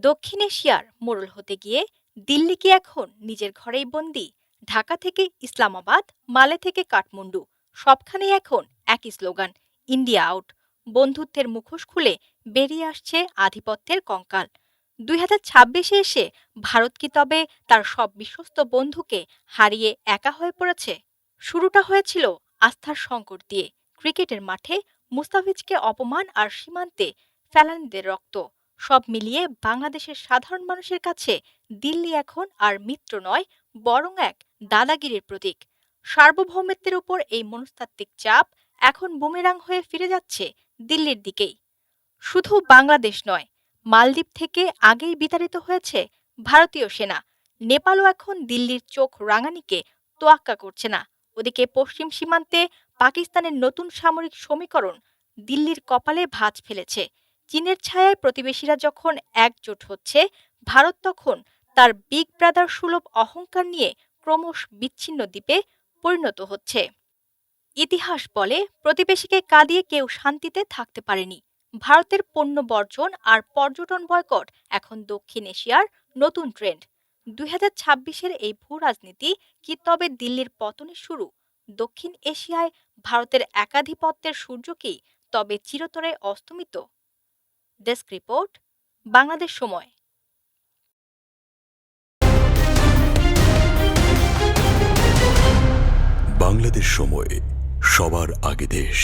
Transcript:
দক্ষিণ এশিয়ার মোড়ল হতে গিয়ে দিল্লি কি এখন নিজের ঘরেই বন্দী? ঢাকা থেকে ইসলামাবাদ, মালে থেকে কাঠমান্ডু, সবখানেই এখন একই স্লোগান, ইন্ডিয়া আউট। বন্ধুত্বের মুখোশ খুলে বেরিয়ে আসছে আধিপত্যের কঙ্কাল। 2026-এ এসে ভারত কি তবে তার সব বিশ্বস্ত বন্ধুকে হারিয়ে একা হয়ে পড়েছে? শুরুটা হয়েছিল আস্থার সংকট দিয়ে। ক্রিকেটের মাঠে মুস্তাফিজকে অপমান আর সীমান্তে ফেলানিদের রক্ত, সব মিলিয়ে বাংলাদেশের সাধারণ মানুষের কাছে দিল্লি এখন আর মিত্র নয়, বরং এক দাদাগিরির প্রতীক। সার্বভৌমত্বের উপর এই মনস্তাত্ত্বিক চাপ এখন বুমেরাং হয়ে ফিরে যাচ্ছে দিল্লির দিকেই। শুধু বাংলাদেশ নয়, মালদ্বীপ থেকে আগেই বিতাড়িত হয়েছে ভারতীয় সেনা। নেপালও এখন দিল্লির চোখ রাঙানিকে তোয়াক্কা করছে না। ওদিকে পশ্চিম সীমান্তে পাকিস্তানের নতুন সামরিক সমীকরণ দিল্লির কপালে ভাঁজ ফেলেছে। চীনের ছায়ায় প্রতিবেশীরা যখন একজোট হচ্ছে, ভারত তখন তার বিগ ব্রাদার সুলভ অহংকার নিয়ে ক্রমশ বিচ্ছিন্ন দ্বীপে পরিণত হচ্ছে। ইতিহাস বলে, প্রতিবেশীকে কাঁদিয়ে কেউ শান্তিতে থাকতে পারেনি। ভারতের পণ্য বর্জন আর পর্যটন বয়কট এখন দক্ষিণ এশিয়ার নতুন ট্রেন্ড। 2026-এর এই ভূ রাজনীতি কি তবে দিল্লির পতনের শুরু? দক্ষিণ এশিয়ায় ভারতের একাধিপত্যের সূর্য কি তবে চিরতরে অস্তমিত? ডেস্ক রিপোর্ট, বাংলাদেশ সময়। বাংলাদেশ সময়, সবার আগে দেশ।